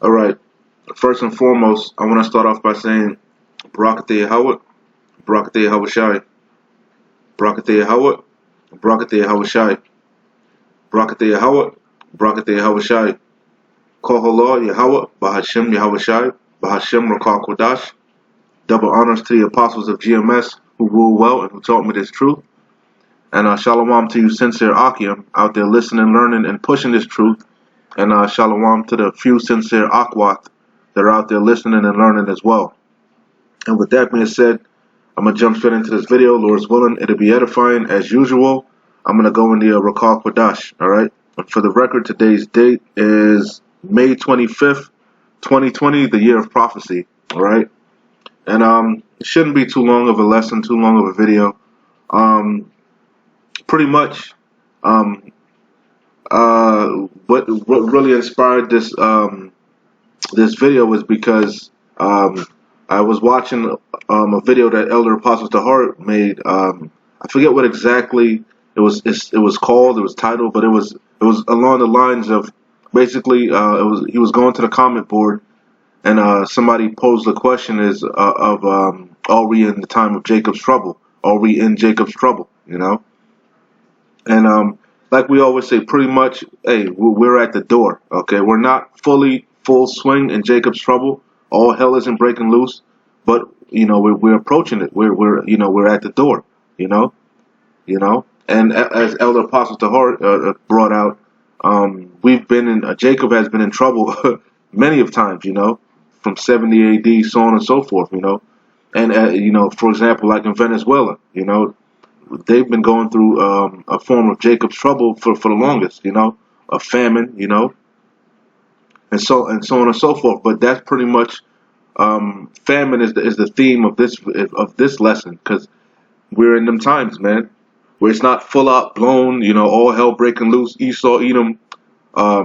All right. First and foremost, I want to start off by saying Barakateh Howard, Barakateh Hawashai, Barakateh Howard, Barakateh Hawashai, Barakateh Howard, Barakateh Hawashai, Koholah Yahweh, Bahashem Yahawashai, Bahashem Rakal Kodash. Double honors to the apostles of GMS who rule well and who taught me this truth. And shalom to you sincere Akim out there listening, learning, and pushing this truth. And shalom to the few sincere Akwat that are out there listening and learning as well. And with that being said, I'm going to jump straight into this video. Lord's willing, it'll be edifying as usual. I'm going to go in the Rakal Kodash, alright? And for the record, today's date is May 25th, 2020, the year of prophecy, alright? And it shouldn't be too long of a lesson, too long of a video. Pretty much, what really inspired this this video was because I was watching a video that Elder Apostle Tahar made. I forget what exactly it was called. It was titled, but it was along the lines of basically he was going to the comment board, and somebody posed the question is of are we in the time of Jacob's trouble? Are we in Jacob's trouble? You know, and like we always say, pretty much, hey, we're at the door. Okay, we're not full swing in Jacob's trouble. All hell isn't breaking loose, but you know we're approaching it. We're at the door. You know. And as Elder Apostle Tahar brought out, we've been in Jacob has been in trouble many of times. You know, from 70 AD, so on and so forth. You know, and you know, for example, like in Venezuela, you know, they've been going through a form of Jacob's trouble for the longest. You know, a famine. You know. And so on and so forth. But that's pretty much famine is the theme of this lesson, because we're in them times, man, where it's not full out blown, you know, all hell breaking loose, Esau, Edom,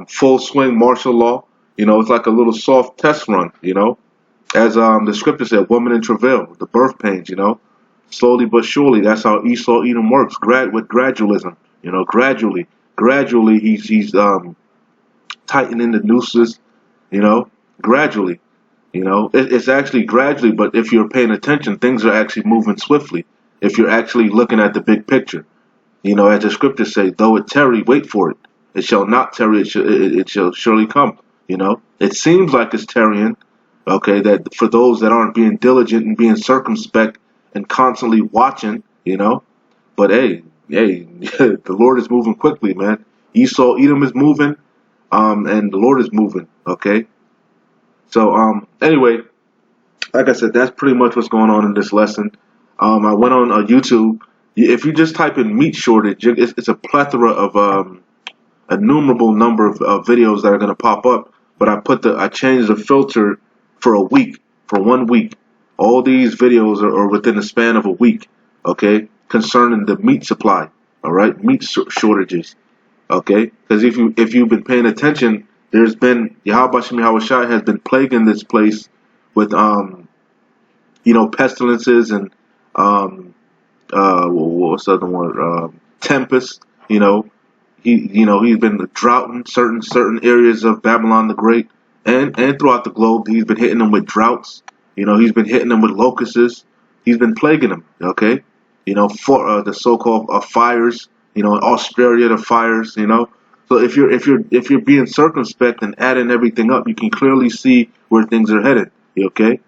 full swing martial law. You know, it's like a little soft test run. You know, as the scripture said, woman in travail, the birth pains. You know, slowly but surely, that's how Esau, Edom works. With gradualism. You know, gradually, he's tightening the nooses, you know, gradually. You know, it's actually gradually, but if you're paying attention, things are actually moving swiftly. If you're actually looking at the big picture, you know, as the scriptures say, though it tarry, wait for it. It shall not tarry, it shall surely come. You know, it seems like it's tarrying, okay, that for those that aren't being diligent and being circumspect and constantly watching, you know, but hey, the Lord is moving quickly, man. Esau, Edom is moving. And the Lord is moving, okay? So, anyway, like I said, that's pretty much what's going on in this lesson. I went on YouTube. If you just type in meat shortage, it's a plethora of innumerable number of videos that are going to pop up. But I changed the filter for a week, for 1 week. All these videos are within the span of a week, okay? Concerning the meat supply, all right? Meat shortages. Okay, because if you've been paying attention, there's been Yahweh Shem Yahushai has been plaguing this place with you know, pestilences and what's the other one, tempest. You know, he's been droughting certain areas of Babylon the Great and throughout the globe. He's been hitting them with droughts. You know, he's been hitting them with locusts. He's been plaguing them. Okay, you know, for the so-called fires. You know, in Australia, the fires, you know. So if you're being circumspect and adding everything up, you can clearly see where things are headed. Okay.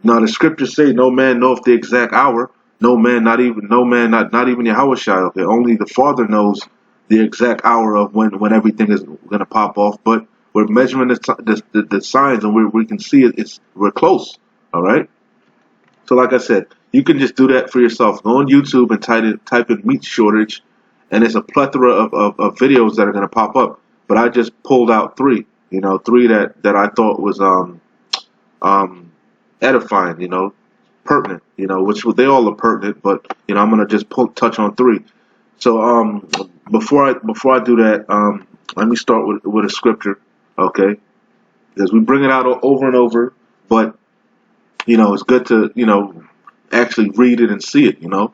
Now the scriptures say, "No man knoweth the exact hour. No man, not even Yahushua. Okay, only the Father knows the exact hour of when everything is going to pop off. But we're measuring the signs, and we can see we're close. All right. So like I said, you can just do that for yourself. Go on YouTube and type in meat shortage. And there's a plethora of videos that are going to pop up. But I just pulled out three, you know, three that I thought was edifying, you know, pertinent, you know, which they all are pertinent. But, you know, I'm going to just touch on three. So before I do that, let me start with a scripture, okay? Because we bring it out over and over. But, you know, it's good to, you know, actually read it and see it, you know.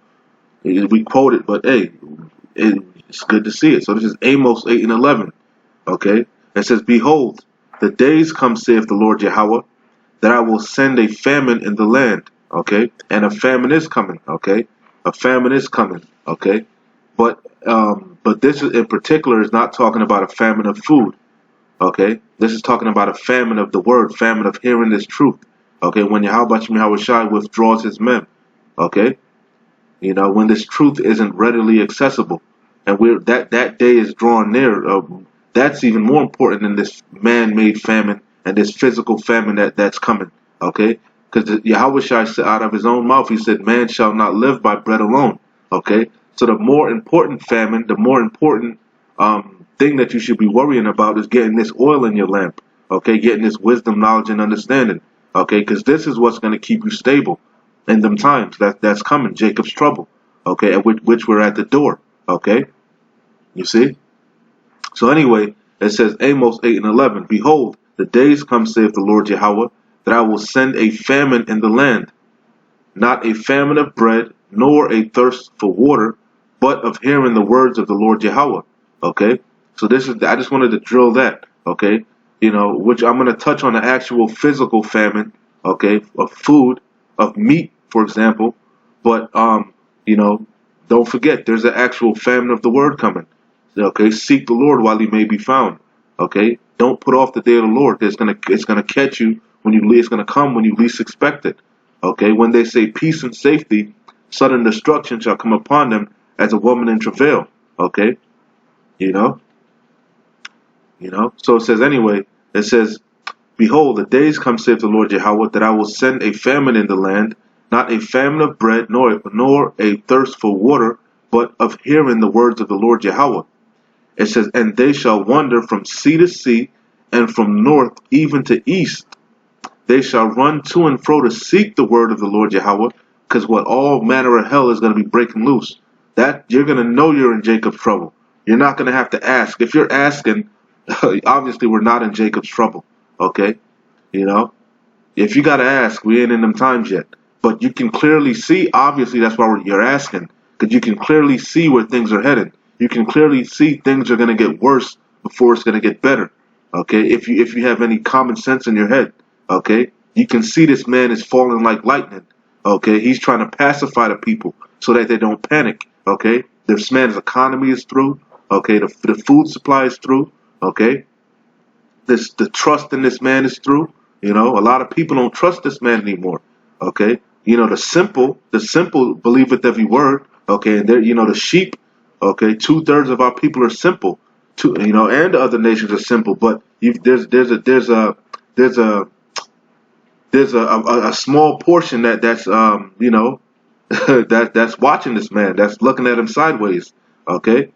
We quote it, but, hey, it's good to see it. So this is Amos 8:11. Okay, it says, "Behold, the days come, saith the Lord Yahweh, that I will send a famine in the land. Okay, and a famine is coming. Okay, a famine is coming. Okay, but this in particular is not talking about a famine of food. Okay, this is talking about a famine of the word, famine of hearing this truth. Okay, when Yahweh Shai withdraws his men. Okay, when this truth isn't readily accessible, and that day is drawn near. That's even more important than this man-made famine and this physical famine that's coming. Okay, because Yahweh Shai said out of his own mouth, he said, "Man shall not live by bread alone." Okay, so the more important famine, the more important thing that you should be worrying about is getting this oil in your lamp. Okay, getting this wisdom, knowledge, and understanding. Okay, because this is what's going to keep you stable in them times that's coming, Jacob's trouble. Okay, and which we're at the door. Okay, you see. So anyway, it says Amos 8:11. Behold, the days come, saith the Lord Yahweh, that I will send a famine in the land, not a famine of bread, nor a thirst for water, but of hearing the words of the Lord Yahweh. Okay, so I just wanted to drill that. Okay, which I'm going to touch on the actual physical famine. Okay, of food, of meat, for example. But don't forget, there's an actual famine of the word coming. Okay, seek the Lord while he may be found. Okay, don't put off the day of the Lord. It's gonna catch you it's gonna come when you least expect it. Okay, when they say peace and safety, sudden destruction shall come upon them as a woman in travail. Okay, So it says anyway. It says, behold, the days come, saith the Lord Yahweh, that I will send a famine in the land, not a famine of bread, nor a thirst for water, but of hearing the words of the Lord Yahweh. It says, and they shall wander from sea to sea, and from north even to east. They shall run to and fro to seek the word of the Lord Yahweh, because all manner of hell is going to be breaking loose. That you're going to know you're in Jacob's trouble. You're not going to have to ask. If you're asking, obviously we're not in Jacob's trouble. Okay, if you got to ask, we ain't in them times yet. But you can clearly see. Obviously, that's why you're asking, because you can clearly see where things are headed. You can clearly see things are going to get worse before it's going to get better. Okay, if you have any common sense in your head, okay, you can see this man is falling like lightning. Okay, he's trying to pacify the people so that they don't panic. Okay, this man's economy is through. Okay, the food supply is through. Okay, the trust in this man is through. A lot of people don't trust this man anymore. Okay, the simple believeth every word. Okay, and the sheep. Okay, 2/3 of our people are simple. And the other nations are simple. But there's a small portion that's that's watching this man, that's looking at him sideways. Okay,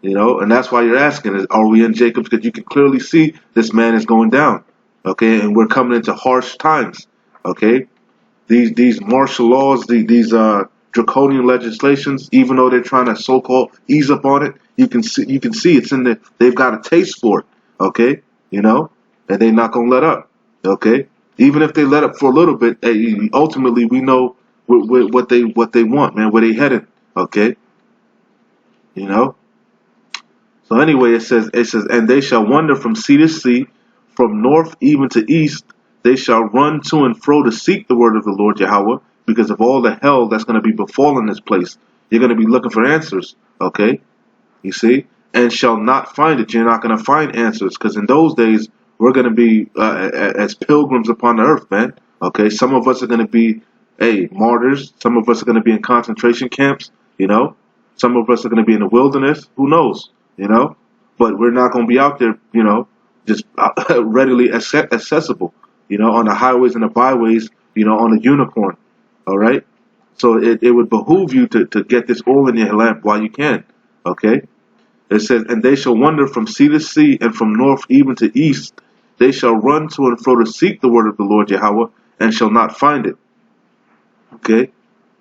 and that's why you're asking: are we in Jacob's? Because you can clearly see this man is going down. Okay, and we're coming into harsh times. Okay, these martial laws, these draconian legislations, even though they're trying to so-called ease up on it, you can see it's in the. They've got a taste for it. Okay, and they're not gonna let up. Okay, even if they let up for a little bit, ultimately we know what they want, man, where they headed. Okay, So anyway, it says, and they shall wander from sea to sea, from north even to east. They shall run to and fro to seek the word of the Lord Yahweh, because of all the hell that's going to be befallen this place. You're going to be looking for answers, okay? You see? And shall not find it. You're not going to find answers, because in those days, we're going to be as pilgrims upon the earth, man. Okay? Some of us are going to be, martyrs. Some of us are going to be in concentration camps, Some of us are going to be in the wilderness. Who knows? But we're not going to be out there, just readily accessible, on the highways and the byways, on a unicorn. All right. So it would behoove you to get this oil in your lamp while you can. Okay. It says, and they shall wander from sea to sea and from north even to east. They shall run to and fro to seek the word of the Lord Yahweh and shall not find it. Okay.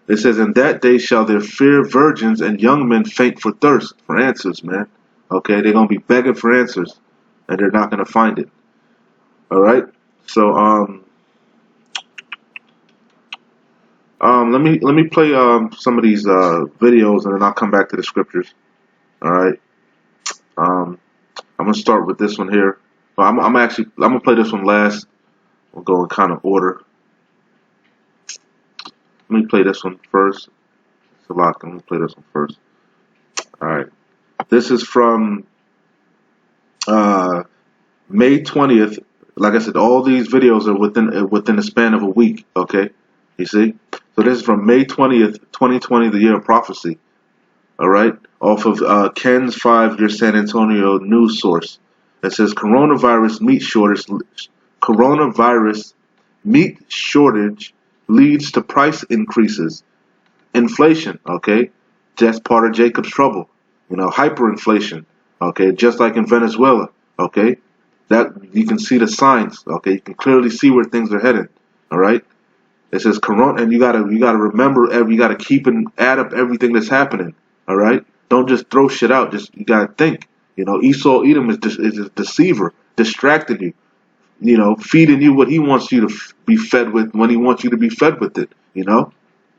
It says, in that day shall there fear virgins and young men faint for thirst, for answers, man. Okay, they're gonna be begging for answers, and they're not gonna find it. All right. So let me play some of these videos, and then I'll come back to the scriptures. All right. I'm gonna start with this one here. Well, I'm gonna play this one last. We'll go in kind of order. Let me play this one first. Salak, let me play this one first. All right. This is from May 20th. Like I said, all these videos are within the span of a week. Okay, you see. So this is from May 20th, 2020, the year of prophecy. All right, off of Ken's 5-year San Antonio news source. It says coronavirus meat shortage leads to price increases. Inflation, okay, that's part of Jacob's trouble. Hyperinflation, okay, just like in Venezuela, okay. That you can see the signs, okay. You can clearly see where things are headed. All right. It says corona, and you gotta remember, you gotta keep and add up everything that's happening. All right. Don't just throw shit out. You gotta think. Esau Edom is a deceiver, distracting you. Feeding you what he wants you to be fed with when he wants you to be fed with it.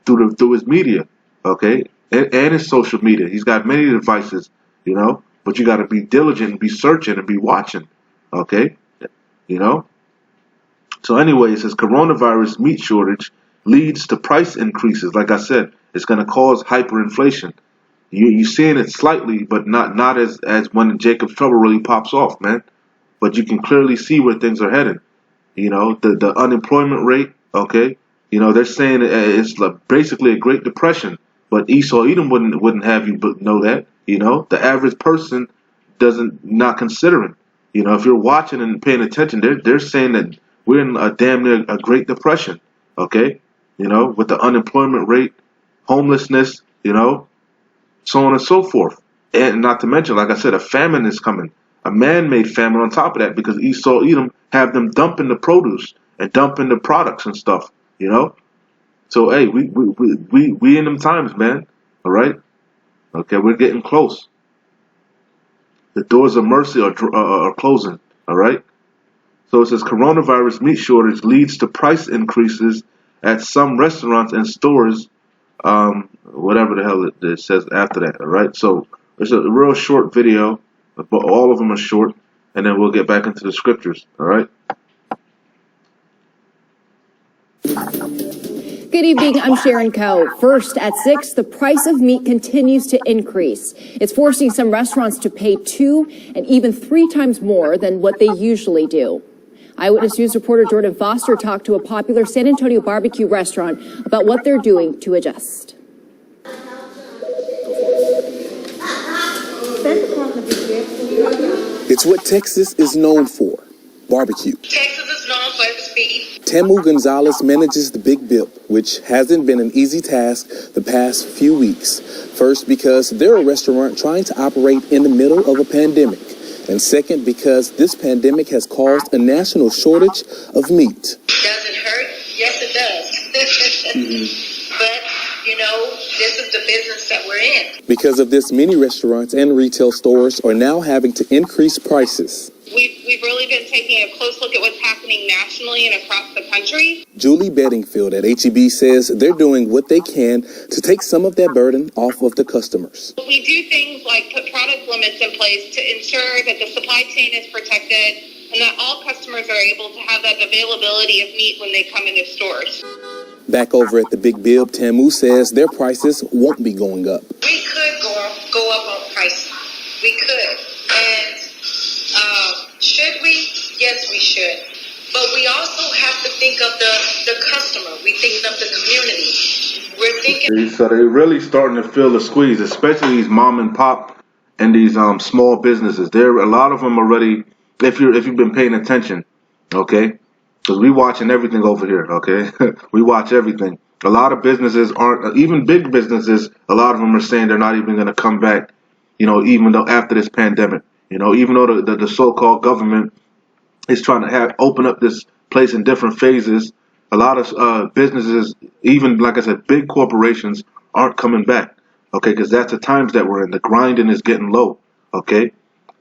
Through his media, okay, and his social media. He's got many devices. But you got to be diligent and be searching and be watching. Okay, So anyway, it says coronavirus meat shortage leads to price increases. Like I said, it's going to cause hyperinflation. You're seeing it slightly, but not as when Jacob's trouble really pops off, man. But you can clearly see where things are heading. The unemployment rate. Okay, they're saying it's basically a Great Depression. But Esau Edom wouldn't have you know that. The average person not considering. If you're watching and paying attention, they're saying that we're in a damn near a Great Depression. Okay, with the unemployment rate, homelessness, so on and so forth, and not to mention, like I said, a famine is coming, a man-made famine on top of that, because Esau Edom have them dumping the produce and dumping the products and stuff. So hey, we in them times, man. All right. Okay, we're getting close. The doors of mercy are closing. All right. So it says coronavirus meat shortage leads to price increases at some restaurants and stores. Whatever the hell it says after that. All right. So it's a real short video, but all of them are short, and then we'll get back into the scriptures. All right. Good evening, I'm Sharon Coe. First, at 6, the price of meat continues to increase. It's forcing some restaurants to pay 2 and even 3 times more than what they usually do. Eyewitness News reporter Jordan Foster talked to a popular San Antonio barbecue restaurant about what they're doing to adjust. It's what Texas is known for, barbecue. Texas is known for its beef. Tamu Gonzalez manages the Big Bill, which hasn't been an easy task the past few weeks. First, because they're a restaurant trying to operate in the middle of a pandemic. And second, because this pandemic has caused a national shortage of meat. Does it hurt? Yes, it does. But, this is the business that we're in. Because of this, many restaurants and retail stores are now having to increase prices. We've really been taking a close look at what's happening nationally and across the country. Julie Bedingfield at HEB says they're doing what they can to take some of that burden off of the customers. We do things like put product limits in place to ensure that the supply chain is protected and that all customers are able to have that availability of meat when they come into stores. Back over at the Big Bill, Tamu says their prices won't be going up. We could go up on price. We could. And should we? Yes, we should. But we also have to think of the customer. We think of the community. We're thinking. So they're really starting to feel the squeeze, especially these mom and pop and these small businesses. A lot of them already. If you've been paying attention, okay, because we watching everything over here, okay, we watch everything. A lot of businesses aren't, even big businesses. A lot of them are saying they're not even going to come back, even though after this pandemic. Even though the so-called government is trying to open up this place in different phases, a lot of businesses, even like I said, big corporations aren't coming back. Okay, because that's the times that we're in. The grinding is getting low. Okay,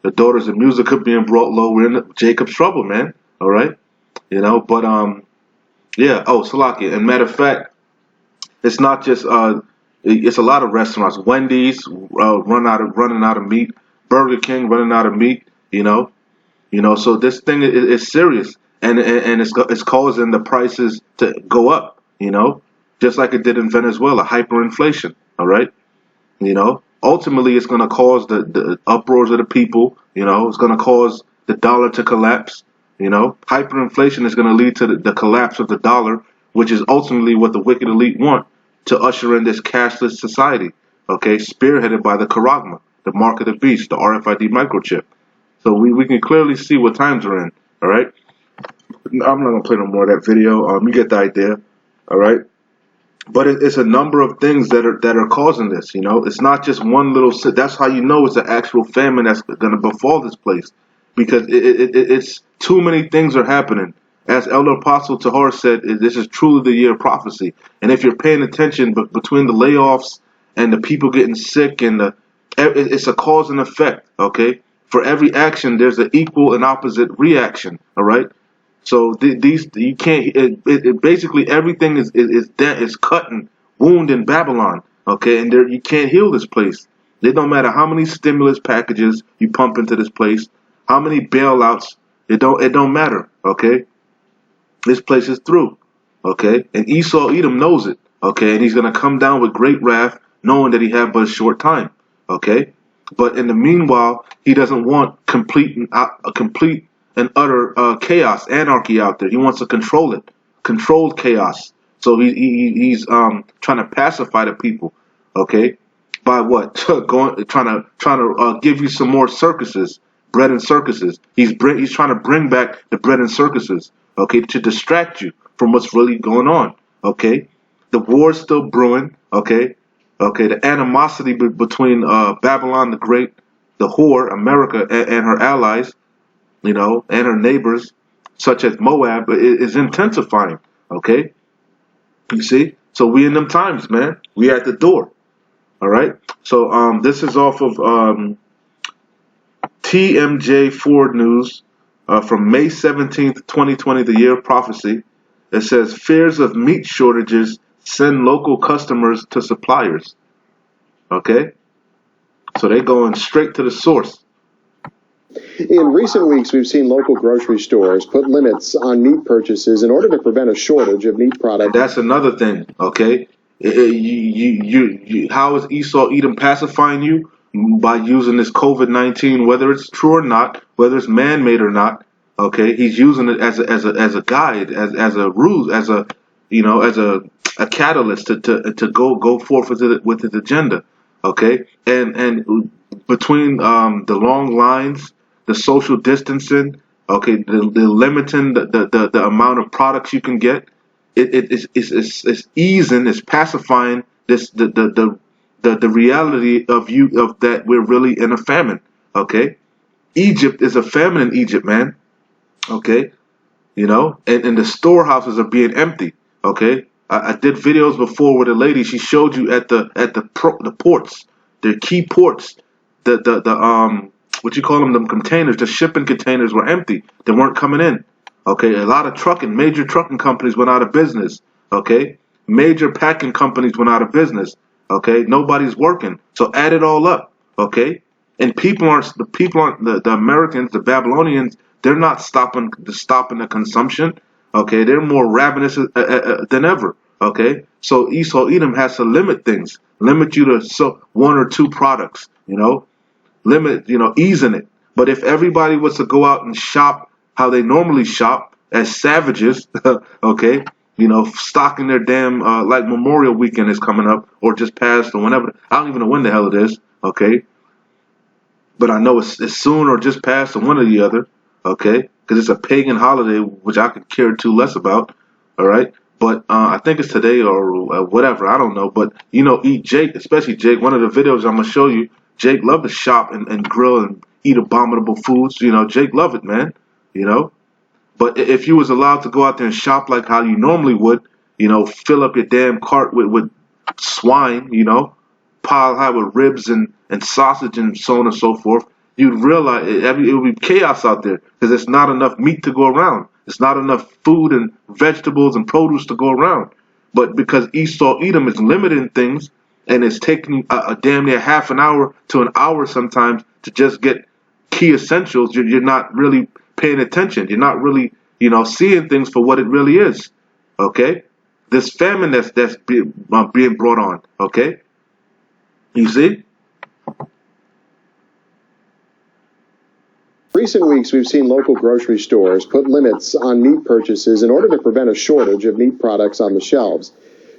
the daughters of music are being brought low. We're in Jacob's trouble, man. All right, but yeah. Oh, Salakia. And matter of fact, it's not just it's a lot of restaurants. Wendy's running out of meat. Burger King running out of meat, You know, so this thing is serious, and it's causing the prices to go up. You know, just like it did in Venezuela, hyperinflation. All right. You know, ultimately, it's going to cause the uproars of the people. You know, it's going to cause the dollar to collapse. You know, hyperinflation is going to lead to the collapse of the dollar, which is ultimately what the wicked elite want to usher in this cashless society. Okay, spearheaded by the Charagma, the mark of the beast, the RFID microchip. So we can clearly see what times we're in. All right. I'm not gonna play no more of that video. You get the idea. All right. But it's a number of things that are causing this. You know, it's not just one little. That's how you know it's an actual famine that's gonna befall this place, because it's too many things are happening. As Elder Apostle Tahar said, this is truly the year of prophecy. And if you're paying attention, between the layoffs and the people getting sick and it's a cause and effect. Okay. For every action, there's an equal and opposite reaction. All right. So these you can't. Basically everything is cut and wound in Babylon. Okay, and you can't heal this place. It don't matter how many stimulus packages you pump into this place, how many bailouts. It don't matter. Okay, this place is through. Okay, and Esau Edom knows it. Okay, and he's gonna come down with great wrath, knowing that he had but a short time. Okay. But in the meanwhile, he doesn't want complete and utter chaos, anarchy out there. He wants to control it, controlled chaos. So he's trying to pacify the people, okay? By what? trying to give you some more circuses, bread and circuses. He's trying to bring back the bread and circuses, okay, to distract you from what's really going on, okay? The war's still brewing, okay? Okay, the animosity between Babylon the Great, the whore, America, and her allies, you know, and her neighbors, such as Moab, is intensifying. Okay, you see. So we in them times, man. We at the door. All right. So this is off of TMJ Ford News from May 17th, 2020, the year of prophecy. It says fears of meat shortages send local customers to suppliers. Okay? So they're going straight to the source. In recent weeks, we've seen local grocery stores put limits on meat purchases in order to prevent a shortage of meat products. That's another thing, okay? How is Esau Edom pacifying you? By using this COVID-19, whether it's true or not, whether it's man-made or not, okay? He's using it as a guide, as a ruse, as a catalyst to go forth with his agenda, okay? And between the long lines, the social distancing, okay, the limiting the amount of products you can get, it's easing, it's pacifying the reality of that we're really in a famine, okay? Egypt is a famine in Egypt, man, okay? You know, and the storehouses are being empty, okay? I did videos before with a lady. She showed you at the ports, the key ports, what you call them containers, the shipping containers were empty. They weren't coming in. Okay, a lot of major trucking companies went out of business. Okay, major packing companies went out of business. Okay, nobody's working. So add it all up. Okay, and the Americans, the Babylonians, they're not stopping the consumption. Okay, they're more ravenous than ever. Okay, so Esau Edom has to limit things, limit you to one or two products. You know, limit, easing it. But if everybody was to go out and shop how they normally shop as savages, okay, stocking their damn like Memorial Weekend is coming up or just passed or whenever. I don't even know when the hell it is. Okay, but I know it's soon or just past or one or the other. Okay, because it's a pagan holiday, which I could care too less about. All right, but I think it's today or whatever. I don't know. But Jake, especially Jake. One of the videos I'm gonna show you, Jake loved to shop and grill and eat abominable foods. Jake loved it, man. But if you was allowed to go out there and shop like how you normally would, fill up your damn cart with swine, pile high with ribs and sausage and so on and so forth, you'd realize it would be chaos out there because there's not enough meat to go around. There's not enough food and vegetables and produce to go around. But because Esau Edom is limiting things and it's taking a damn near half an hour to an hour sometimes to just get key essentials, you're not really paying attention. You're not really, seeing things for what it really is. Okay? This famine that's being brought on. Okay? You see? Recent weeks, we've seen local grocery stores put limits on meat purchases in order to prevent a shortage of meat products on the shelves.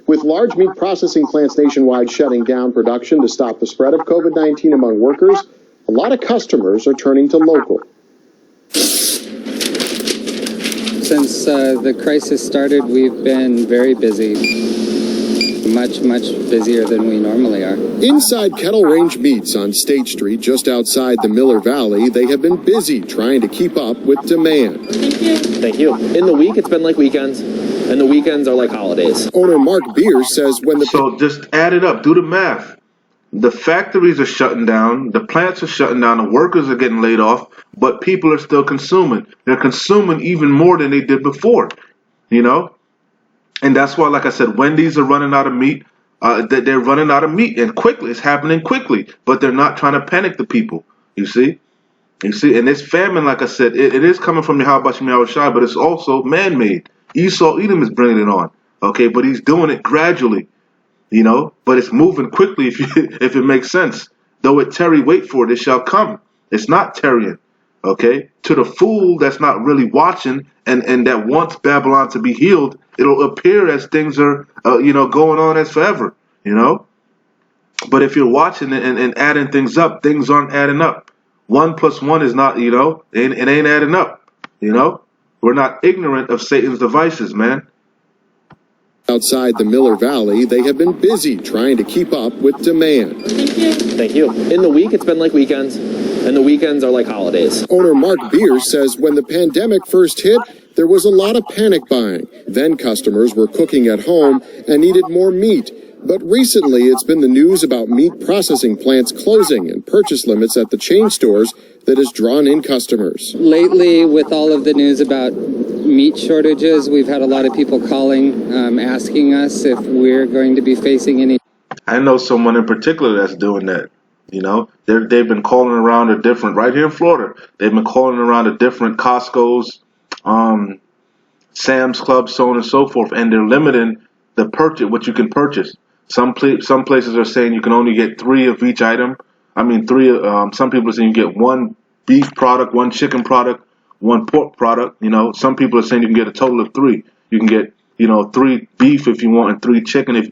With large meat processing plants nationwide shutting down production to stop the spread of COVID-19 among workers, a lot of customers are turning to local. Since the crisis started, we've been very busy. Much busier than we normally are. Inside Kettle Range Meats on State Street, just outside the Miller Valley, they have been busy trying to keep up with demand. Thank you. In the week, it's been like weekends, and the weekends are like holidays. Owner Mark Beers says when the... So just add it up. Do the math. The factories are shutting down. The plants are shutting down. The workers are getting laid off. But people are still consuming. They're consuming even more than they did before. And that's why, like I said, Wendy's are running out of meat. They're running out of meat, and quickly. It's happening quickly. But they're not trying to panic the people. You see? And this famine, like I said, it is coming from Yahweh Shai, but it's also man-made. Esau Edom is bringing it on. Okay? But he's doing it gradually. But it's moving quickly if it makes sense. Though it tarry, wait for it, it shall come. It's not tarrying. Okay? To the fool that's not really watching and that wants Babylon to be healed, it'll appear as things are, going on as forever, But if you're watching it and adding things up, things aren't adding up. 1 + 1 is not, it ain't adding up, We're not ignorant of Satan's devices, man. Outside the Miller Valley, they have been busy trying to keep up with demand. Thank you. In the week, it's been like weekends, and the weekends are like holidays. Owner Mark Beers says when the pandemic first hit, there was a lot of panic buying. Then customers were cooking at home and needed more meat. But recently, it's been the news about meat processing plants closing and purchase limits at the chain stores that has drawn in customers. Lately, with all of the news about meat shortages, we've had a lot of people calling, asking us if we're going to be facing any. I know someone in particular that's doing that. They've been calling around to different, right here in Florida, they've been calling around to different Costco's, Sam's Club, so on and so forth, and they're limiting the purchase, what you can purchase. Some places are saying you can only get 3 of each item. I mean, 3. Some people are saying you get 1 beef product, 1 chicken product, 1 pork product. Some people are saying you can get a total of 3. You can get 3 beef if you want and 3 chicken if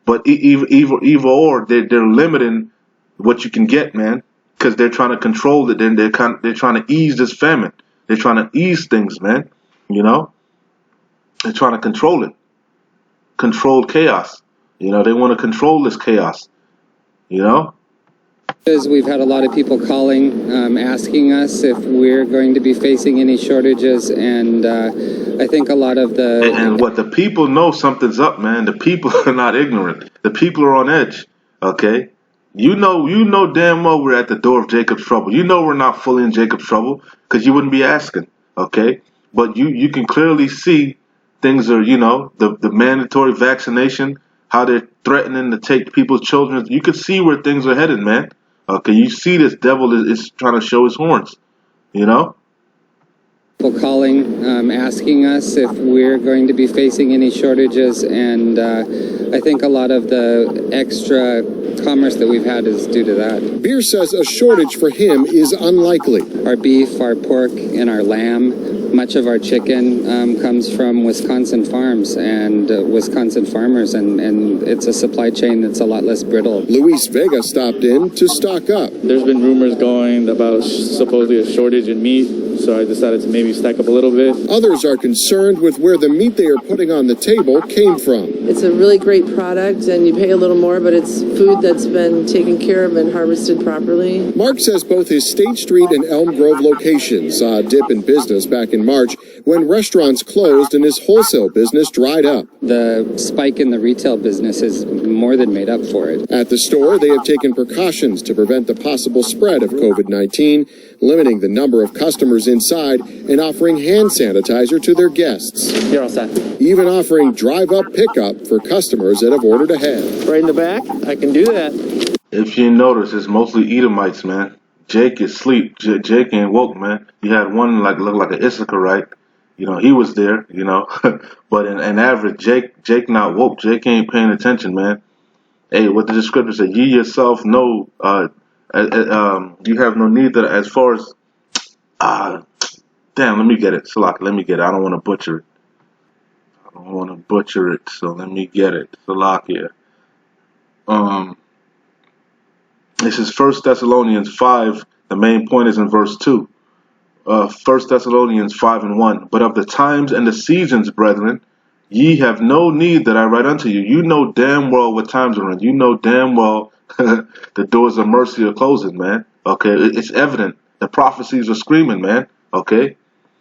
But either or, they're limiting what you can get, man, because they're trying to control it. Then they're trying to ease this famine. They're trying to ease things, man. They're trying to control it. Controlled chaos. They want to control this chaos. We've had a lot of people calling, asking us if we're going to be facing any shortages, and I think a lot of the... And what the people know something's up, man. The people are not ignorant. The people are on edge, okay? You know damn well we're at the door of Jacob's trouble. We're not fully in Jacob's trouble because you wouldn't be asking, okay? But you can clearly see things are, the mandatory vaccination, how they're threatening to take people's children. You can see where things are headed, man. Okay, you see this devil is trying to show his horns, People calling, asking us if we're going to be facing any shortages, and I think a lot of the extra commerce that we've had is due to that. Beer says a shortage for him is unlikely. Our beef, our pork, and our lamb. Much of our chicken comes from Wisconsin farms and Wisconsin farmers, and it's a supply chain that's a lot less brittle. Luis Vega stopped in to stock up. There's been rumors going about supposedly a shortage in meat, so I decided to maybe stack up a little bit. Others are concerned with where the meat they are putting on the table came from. It's a really great product, and you pay a little more, but it's food that's been taken care of and harvested properly. Mark says both his State Street and Elm Grove locations saw a dip in business back in March when restaurants closed and his wholesale business dried up. The spike in the retail business is more than made up for it. At the store, they have taken precautions to prevent the possible spread of COVID-19, limiting the number of customers inside and offering hand sanitizer to their guests. You're all set. Even offering drive-up pickup for customers that have ordered ahead. Right in the back, I can do that. If you notice, it's mostly Edomites, man. Jake is asleep. Jake ain't woke, man. You had one like look like an Issachar, right? You know, he was there, you know. But in average, Jake not woke. Jake ain't paying attention, man. Hey, what did the scripture say? Ye yourself know, you have no need that as far as, damn, let me get it. Salak, let me get it. I don't want to butcher it. So let me get it. Salakia. This is 1 Thessalonians 5. The main point is in verse 2. 1 Thessalonians 5:1. But of the times and the seasons, brethren, ye have no need that I write unto you. You know damn well what times we're in. You know damn well the doors of mercy are closing, man. Okay, it's evident. The prophecies are screaming, man. Okay.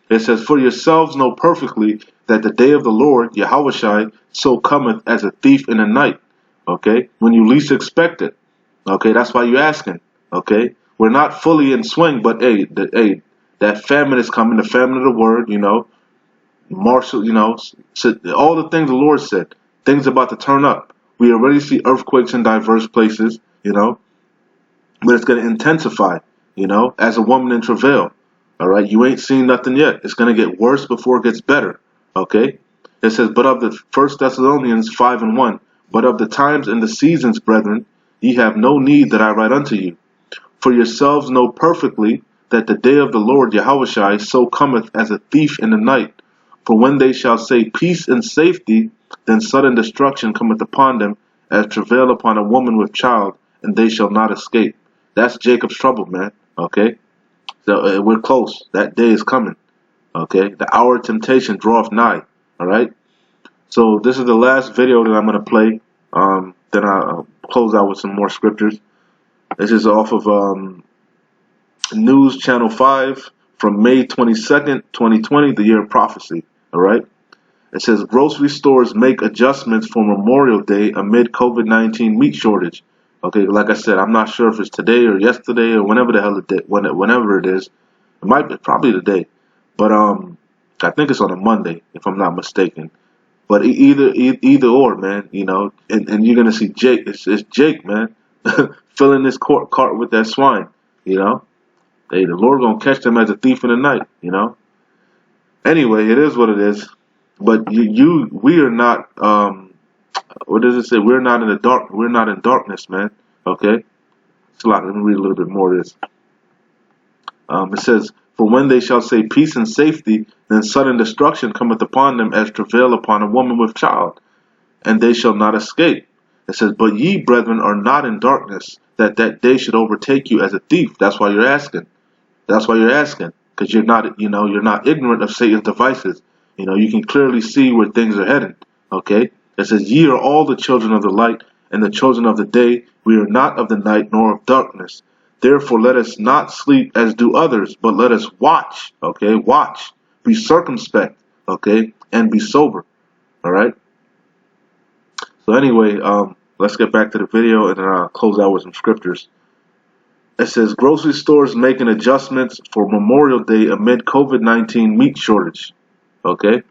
It says, for yourselves know perfectly that the day of the Lord, Yahushai, so cometh as a thief in the night. Okay, when you least expect it. Okay, that's why you're asking. Okay, we're not fully in swing, but hey, that famine is coming, the famine of the word, you know, Marshall, you know, all the things the Lord said, things about to turn up. We already see earthquakes in diverse places, you know, but it's going to intensify, you know, as a woman in travail. All right, you ain't seen nothing yet. It's going to get worse before it gets better. Okay, it says, but of the 1 Thessalonians 5:1, but of the times and the seasons, brethren, ye have no need that I write unto you. For yourselves know perfectly that the day of the Lord Yahushai so cometh as a thief in the night. For when they shall say peace and safety, then sudden destruction cometh upon them, as travail upon a woman with child, and they shall not escape. That's Jacob's trouble, man. Okay, so we're close. That day is coming. Okay, the hour of temptation draweth nigh. All right. So this is the last video that I'm going to play. Then I'll close out with some more scriptures. This is off of News Channel 5 from May 22nd, 2020, the year of prophecy. All right. It says grocery stores make adjustments for Memorial Day amid COVID-19 meat shortage. Okay, like I said, I'm not sure if it's today or yesterday or whenever the hell whenever it is. It might be probably today, but I think it's on a Monday if I'm not mistaken. But either or, man, you know, and you're gonna see Jake. It's Jake, man, filling this cart with that swine. You know, hey, the Lord gonna catch them as a thief in the night. You know. Anyway, it is what it is. But we are not. What does it say? We're not in the dark. We're not in darkness, man. Okay. So let me read a little bit more of this. It says, for when they shall say peace and safety, then sudden destruction cometh upon them as travail upon a woman with child, and they shall not escape. It says, but ye, brethren, are not in darkness, that day should overtake you as a thief. That's why you're asking. That's why you're asking, because you're not, you know, you're not ignorant of Satan's devices. You know, you can clearly see where things are heading. Okay. It says, ye are all the children of the light, and the children of the day. We are not of the night, nor of darkness. Therefore, let us not sleep as do others, but let us watch. Okay, watch. Be circumspect. Okay, and be sober. All right. So anyway, let's get back to the video, and then I'll close out with some scriptures. It says grocery stores making adjustments for Memorial Day amid COVID-19 meat shortage. Okay,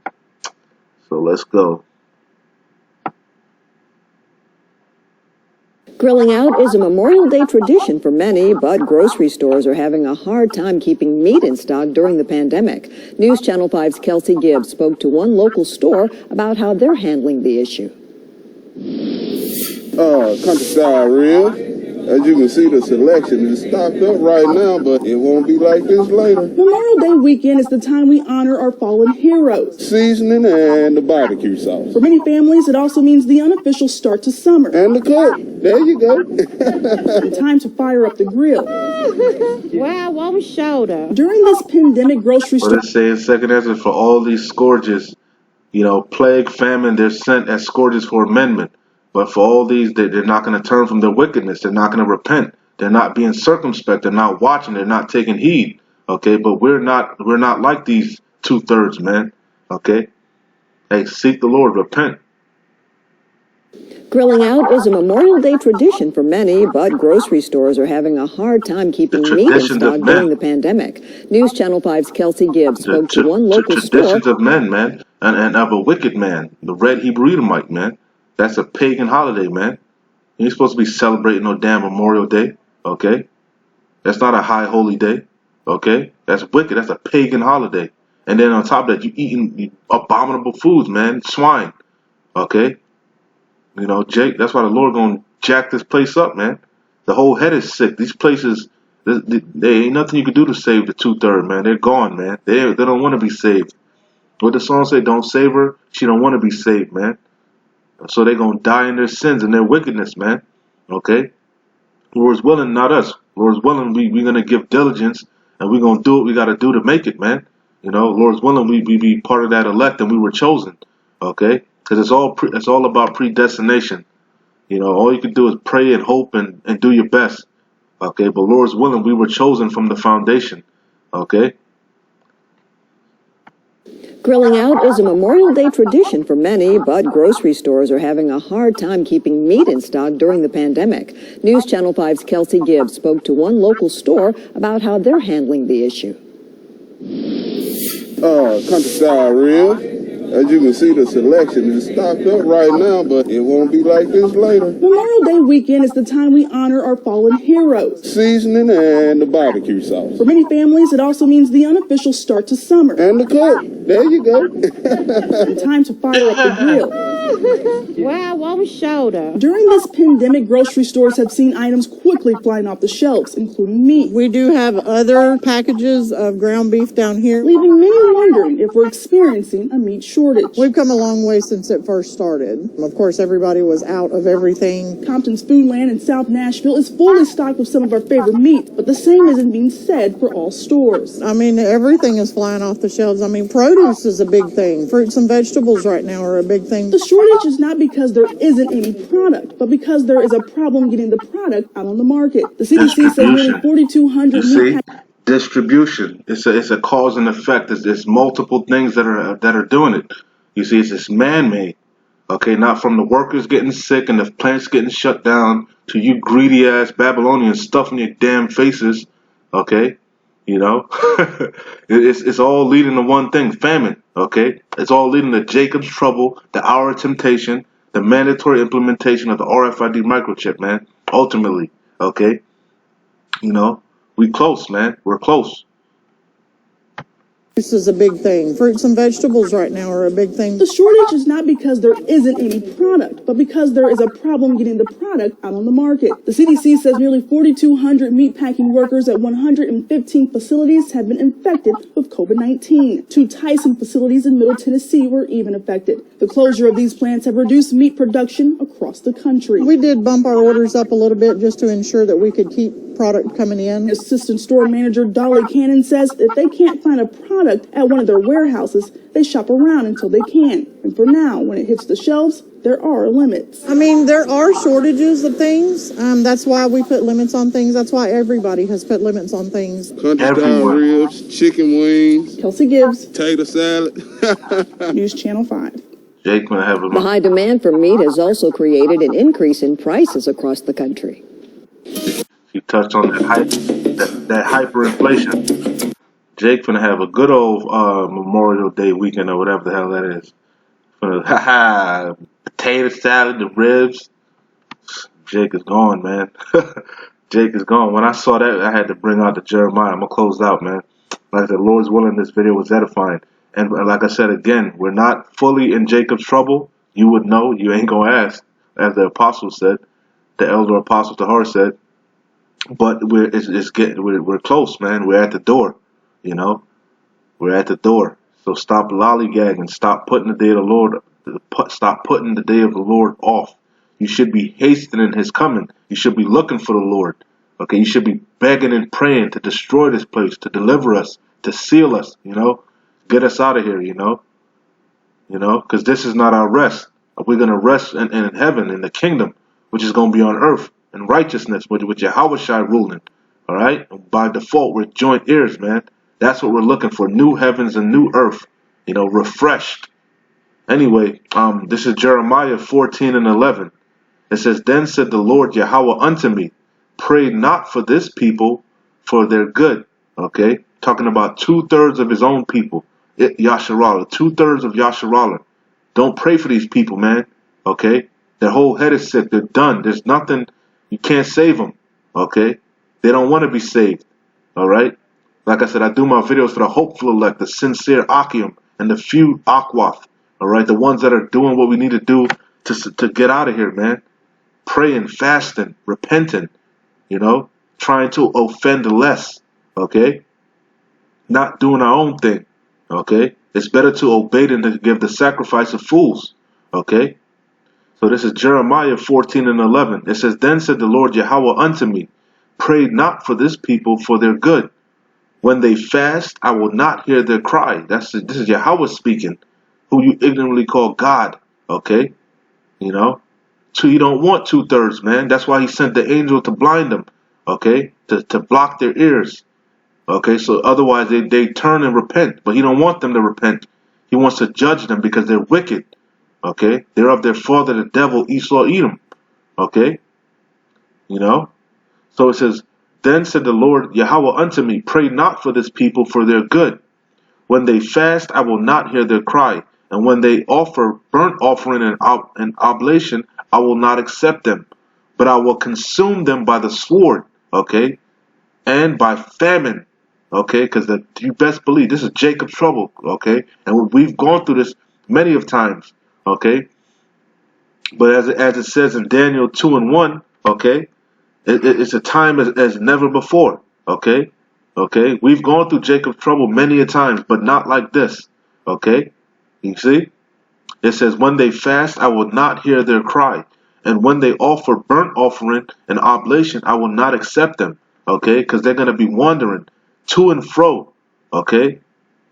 so let's go. Grilling out is a Memorial Day tradition for many, but grocery stores are having a hard time keeping meat in stock during the pandemic. News Channel 5's Kelsey Gibbs spoke to one local store about how they're handling the issue. Countryside Real. As you can see, the selection is stocked up right now, but it won't be like this later. Memorial Day weekend is the time we honor our fallen heroes. Seasoning and the barbecue sauce. For many families, it also means the unofficial start to summer. And the cook. There you go. And time to fire up the grill. Wow, one shoulder. During this pandemic, grocery store. What it says, second answer, for all these scourges, you know, plague, famine, they're sent as scourges for amendment. But for all these, they're not going to turn from their wickedness. They're not going to repent. They're not being circumspect. They're not watching. They're not taking heed. Okay, but we're not like these 2/3, man. Okay, hey, seek the Lord, repent. Grilling out is a Memorial Day tradition for many, but grocery stores are having a hard time keeping meat in stock during the pandemic. News Channel 5's Kelsey Gibbs spoke to one local store. Traditions of men, man, and of a wicked man, the red Hebrew Edomite, man. That's a pagan holiday, man. You ain't supposed to be celebrating no damn Memorial Day, okay? That's not a high holy day. Okay? That's wicked. That's a pagan holiday. And then on top of that, you eating abominable foods, man. Swine. Okay? You know, Jake, that's why the Lord gonna jack this place up, man. The whole head is sick. These places, there ain't nothing you can do to save the 2/3, man. They're gone, man. They don't want to be saved. What the song say? Don't save her. She don't want to be saved, man. So they're gonna die in their sins and their wickedness, man. Okay? Lord's willing, not us. Lord's willing, we're gonna give diligence and we're gonna do what we gotta do to make it, man. You know, Lord's willing, we be part of that elect and we were chosen. Okay? Because it's all about predestination. You know, all you can do is pray and hope and do your best. Okay, but Lord's willing, we were chosen from the foundation. Okay? Grilling out is a Memorial Day tradition for many, but grocery stores are having a hard time keeping meat in stock during the pandemic. News Channel 5's Kelsey Gibbs spoke to one local store about how they're handling the issue. Countryside ribs. As you can see, the selection is stocked up right now, but it won't be like this later. Memorial Day weekend is the time we honor our fallen heroes. Seasoning and the barbecue sauce. For many families, it also means the unofficial start to summer. And the cook. There you go. And time to fire up the grill. Wow, one shoulder. During this pandemic, grocery stores have seen items quickly flying off the shelves, including meat. We do have other packages of ground beef down here, Leaving many wondering if we're experiencing a meat shortage. We've come a long way since it first started. Of course, everybody was out of everything. Compton's Foodland in South Nashville is fully stocked with some of our favorite meats, but the same isn't being said for all stores. I mean, everything is flying off the shelves. I mean, produce is a big thing. Fruits and vegetables right now are a big thing. The shortage is not because there isn't any product, but because there is a problem getting the product out on the market. The CDC says nearly 4,200 meat Distribution. It's a cause and effect. There's multiple things that are doing it. You see, it's man-made. Okay, not from the workers getting sick and the plants getting shut down to you greedy ass Babylonians stuffing your damn faces. Okay, you know, it's all leading to one thing: famine. Okay, it's all leading to Jacob's trouble, the hour of temptation, the mandatory implementation of the RFID microchip. Man, ultimately, okay, you know. We close, man. We're close. This is a big thing. Fruits and vegetables right now are a big thing. The shortage is not because there isn't any product, but because there is a problem getting the product out on the market. The CDC says nearly 4,200 meatpacking workers at 115 facilities have been infected with COVID-19. 2 Tyson facilities in Middle Tennessee were even affected. The closure of these plants have reduced meat production across the country. We did bump our orders up a little bit just to ensure that we could keep product coming in. Assistant store manager Dolly Cannon says if they can't find a product at one of their warehouses, they shop around until they can. And for now, when it hits the shelves, there are limits. I mean, there are shortages of things. That's why we put limits on things. That's why everybody has put limits on things. Country-style ribs, chicken wings. Kelsey Gibbs. Potato salad. News Channel 5. Jake gonna have The high demand for meat has also created an increase in prices across the country. You touched on that hyperinflation. Jake finna have a good old Memorial Day weekend or whatever the hell that is. Potato salad, the ribs. Jake is gone, man. Jake is gone. When I saw that, I had to bring out the Jeremiah. I'm gonna close out, man. Like I said, Lord's willing, this video was edifying. And like I said again, we're not fully in Jacob's trouble. You would know. You ain't gonna ask, as the apostle said, the elder apostle Tahar said. But we're close, man. We're at the door. You know, we're at the door. So stop lollygagging. Stop putting the day of the Lord. Stop putting the day of the Lord off. You should be hastening His coming. You should be looking for the Lord. Okay, you should be begging and praying to destroy this place, to deliver us, to seal us. You know, get us out of here. You know, because this is not our rest. We're gonna rest in heaven, in the kingdom, which is gonna be on earth. And righteousness with Yahushua ruling. All right? By default, we're joint heirs, man. That's what we're looking for. New heavens and new earth. You know, refreshed. Anyway, this is Jeremiah 14:11. It says, Then said the Lord Yahweh unto me, Pray not for this people for their good. Okay? Talking about 2/3 of his own people. Yasharallah. 2/3 of Yasharallah. Don't pray for these people, man. Okay? Their whole head is sick. They're done. There's nothing. You can't save them, okay? They don't want to be saved. All right. Like I said, I do my videos for the hopeful elect, the sincere Akim, and the few Akwath. All right, the ones that are doing what we need to do to get out of here, man. Praying, fasting, repenting, you know, trying to offend less, okay? Not doing our own thing, okay? It's better to obey than to give the sacrifice of fools, okay? So this is Jeremiah 14:11. It says, Then said the Lord Yahweh unto me, Pray not for this people for their good. When they fast, I will not hear their cry. This is Yahweh speaking, who you ignorantly call God, okay? You know? So you don't want 2/3, man. That's why he sent the angel to blind them, okay? To block their ears, okay? So otherwise they turn and repent, but he don't want them to repent. He wants to judge them because they're wicked, okay? They're of their father, the devil, Esau, Edom, okay? You know? So it says, Then said the Lord Yahweh unto me, Pray not for this people for their good. When they fast, I will not hear their cry. And when they offer burnt offering and oblation, I will not accept them. But I will consume them by the sword, okay? And by famine, okay? Because you best believe this is Jacob's trouble, okay? And we've gone through this many of times, okay? But as it says in Daniel 2:1, okay? It's a time as never before, okay? Okay? We've gone through Jacob's trouble many a times, but not like this, okay? You see? It says, When they fast, I will not hear their cry. And when they offer burnt offering and oblation, I will not accept them, okay? Because they're going to be wandering to and fro, okay?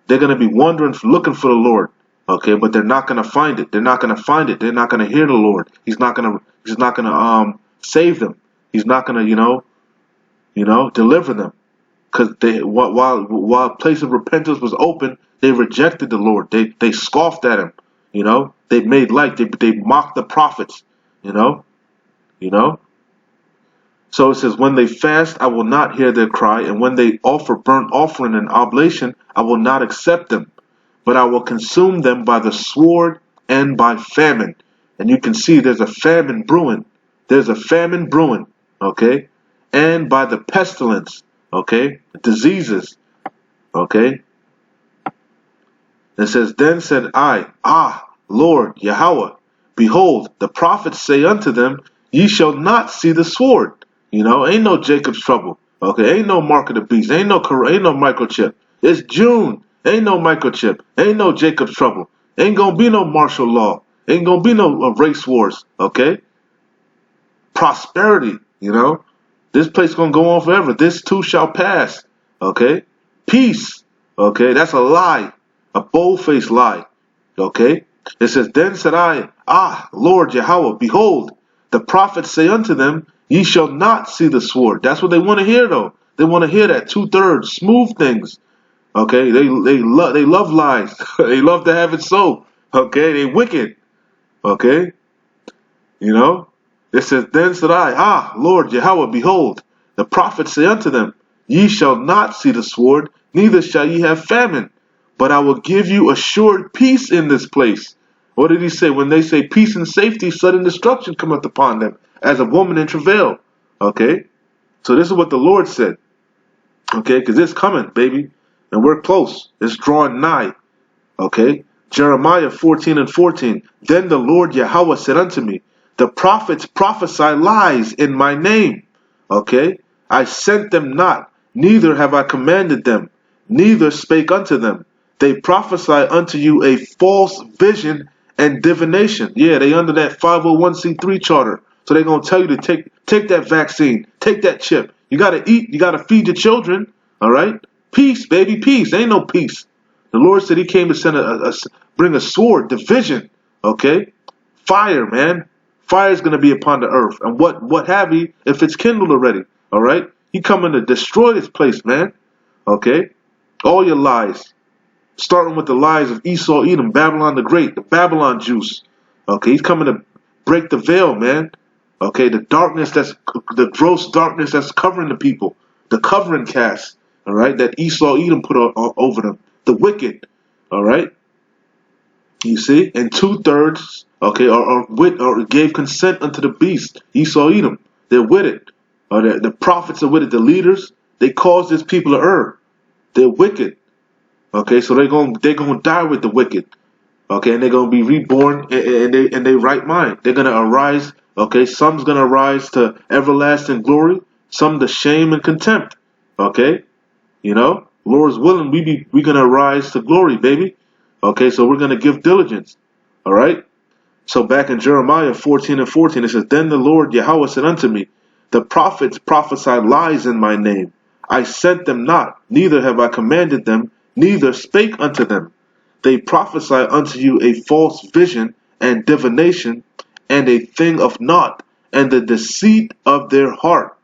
They're going to be wandering, looking for the Lord, okay? But they're not going to find it. They're not going to find it. They're not going to hear the Lord. He's not going to save them. He's not going to, deliver them. Because while place of repentance was open, they rejected the Lord. They scoffed at him, you know. They made light. They mocked the prophets, you know. So it says, When they fast, I will not hear their cry. And when they offer burnt offering and oblation, I will not accept them. But I will consume them by the sword and by famine. And you can see there's a famine brewing. There's a famine brewing. Okay, and by the pestilence, okay, diseases, okay. It says, Then said I, Lord Yahweh, behold, the prophets say unto them, Ye shall not see the sword. You know, ain't no Jacob's trouble, okay, ain't no mark of the beast, ain't no microchip. It's June, ain't no microchip, ain't no Jacob's trouble, ain't gonna be no martial law, ain't gonna be no race wars, okay. Prosperity. You know, this place gonna go on forever. This too shall pass. Okay, peace. Okay, that's a lie, a bold-faced lie. Okay, it says, Then said I, Lord Yahweh, behold, the prophets say unto them, Ye shall not see the sword. That's what they want to hear, though. They want to hear that 2/3 smooth things. Okay, they love lies. They love to have it so. Okay, they wicked. Okay, you know. It says, Then said I, Lord Yahweh, behold, the prophets say unto them, Ye shall not see the sword, neither shall ye have famine, but I will give you assured peace in this place. What did he say? When they say peace and safety, sudden destruction cometh upon them, as a woman in travail. Okay? So this is what the Lord said. Okay? Because it's coming, baby. And we're close. It's drawing nigh. Okay? Jeremiah 14:14. Then the Lord Yahweh said unto me, The prophets prophesy lies in my name. Okay? I sent them not, neither have I commanded them, neither spake unto them. They prophesy unto you a false vision and divination. Yeah, they under that 501c3 charter. So they're going to tell you to take that vaccine, take that chip. You got to eat, you got to feed your children. All right? Peace, baby, peace. Ain't no peace. The Lord said he came to send bring a sword, division. Okay? Fire, man. Fire is going to be upon the earth. And what have he if it's kindled already? All right? He coming to destroy this place, man. Okay? All your lies. Starting with the lies of Esau, Edom, Babylon the Great, the Babylon juice. Okay? He's coming to break the veil, man. Okay? The gross darkness that's covering the people. The covering cast. All right? That Esau, Edom put over them. The wicked. All right? You see? And 2/3, okay, or gave consent unto the beast, Esau, Edom. They're with it. or the prophets are with it, the leaders, they cause these people to err. They're wicked. Okay, so they're gonna die with the wicked. Okay, and they're gonna be reborn in their right mind. They're gonna arise. Okay, some's gonna rise to everlasting glory, some to shame and contempt. Okay, you know, Lord's willing, we're gonna rise to glory, baby. Okay, so we're gonna give diligence. All right. So back in Jeremiah 14:14, it says, "Then the Lord Yahweh said unto me, the prophets prophesied lies in my name. I sent them not, neither have I commanded them, neither spake unto them. They prophesy unto you a false vision and divination, and a thing of naught, and the deceit of their heart.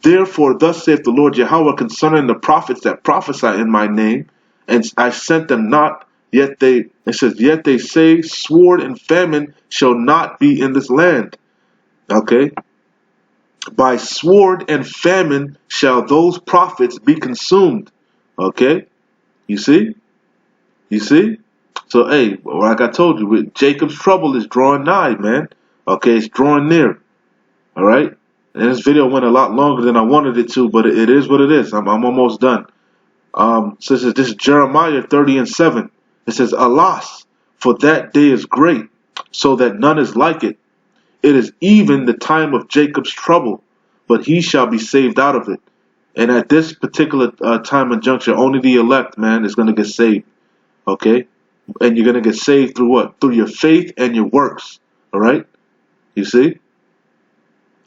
Therefore thus saith the Lord Yahweh concerning the prophets that prophesy in my name, and I sent them not, yet they say, sword and famine shall not be in this land." Okay? By sword and famine shall those prophets be consumed. Okay? You see? You see? So, hey, like I told you, Jacob's trouble is drawing nigh, man. Okay, it's drawing near. All right? And this video went a lot longer than I wanted it to, but it is what it is. I'm almost done. So this is Jeremiah 30:7. It says, "Alas, for that day is great, so that none is like it. It is even the time of Jacob's trouble, but he shall be saved out of it." And at this particular time and juncture, only the elect, man, is going to get saved. Okay? And you're going to get saved through what? Through your faith and your works. All right? You see?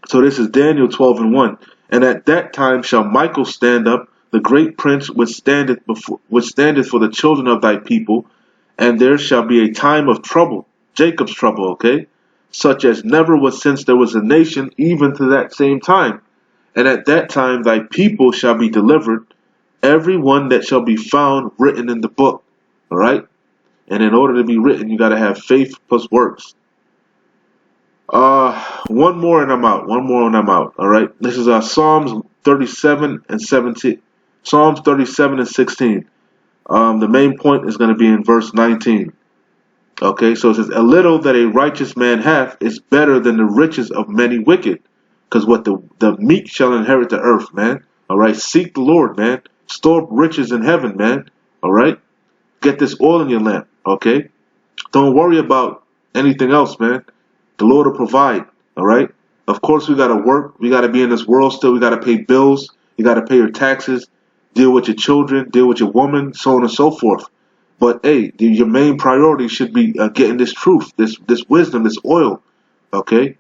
So this is Daniel 12:1. "And at that time shall Michael stand up, the great prince which standeth for the children of thy people, and there shall be a time of trouble," Jacob's trouble, okay, "such as never was since there was a nation, even to that same time. And at that time thy people shall be delivered, every one that shall be found written in the book." All right? And in order to be written, you got to have faith plus works. One more and I'm out. One more and I'm out. All right? This is Psalms 37:17. Psalms 37:16. The main point is going to be in verse 19. Okay, so it says, "A little that a righteous man hath is better than the riches of many wicked." Because what the meek shall inherit the earth, man. All right, seek the Lord, man. Store up riches in heaven, man. All right, get this oil in your lamp. Okay, don't worry about anything else, man. The Lord will provide. All right. Of course, we got to work. We got to be in this world still. We got to pay bills. You got to pay your taxes. Deal with your children. Deal with your woman. So on and so forth. But hey, your main priority should be getting this truth, this wisdom, this oil. Okay.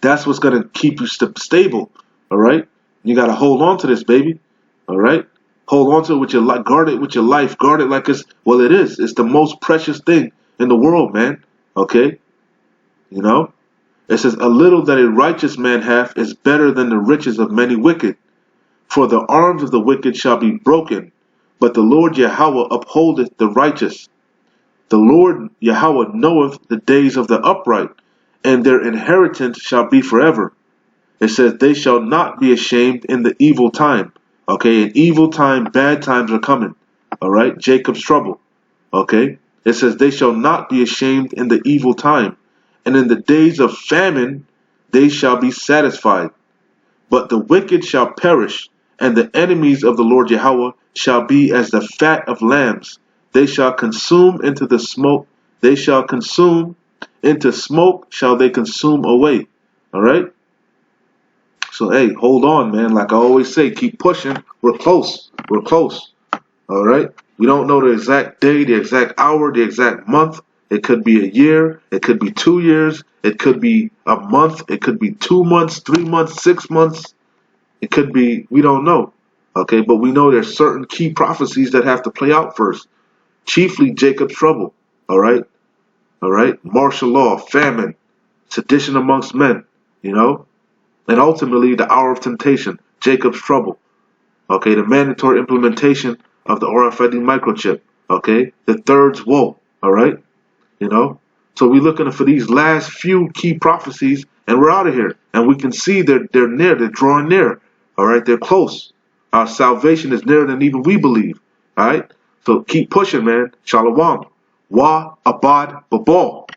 That's what's going to keep you stable. All right. You got to hold on to this, baby. All right. Hold on to it with your life. Guard it with your life. Guard it like it's, well, it is. It's the most precious thing in the world, man. Okay. You know. It says, "A little that a righteous man hath is better than the riches of many wicked. For the arms of the wicked shall be broken, but the Lord Yahweh upholdeth the righteous. The Lord Yahweh knoweth the days of the upright, and their inheritance shall be forever." It says, "They shall not be ashamed in the evil time." Okay, in evil time, bad times are coming. All right, Jacob's trouble. Okay, it says, "They shall not be ashamed in the evil time. And in the days of famine they shall be satisfied. But the wicked shall perish, and the enemies of the Lord Yahweh shall be as the fat of lambs. They shall consume into the smoke. They shall consume into smoke shall they consume away." All right? So, hey, hold on, man. Like I always say, keep pushing. We're close. We're close. All right? We don't know the exact day, the exact hour, the exact month. It could be a year. It could be 2 years. It could be a month. It could be 2 months, 3 months, 6 months. It could be, we don't know. Okay, but we know there's certain key prophecies that have to play out first. Chiefly Jacob's trouble. All right? All right? Martial law, famine, sedition amongst men, you know? And ultimately the hour of temptation, Jacob's trouble. Okay, the mandatory implementation of the RFID microchip. Okay, the third's woe. All right? You know, so we're looking for these last few key prophecies, and we're out of here. And we can see they're near, they're drawing near. All right, they're close. Our salvation is nearer than even we believe. All right, so keep pushing, man. Shalom. Wa abad babal.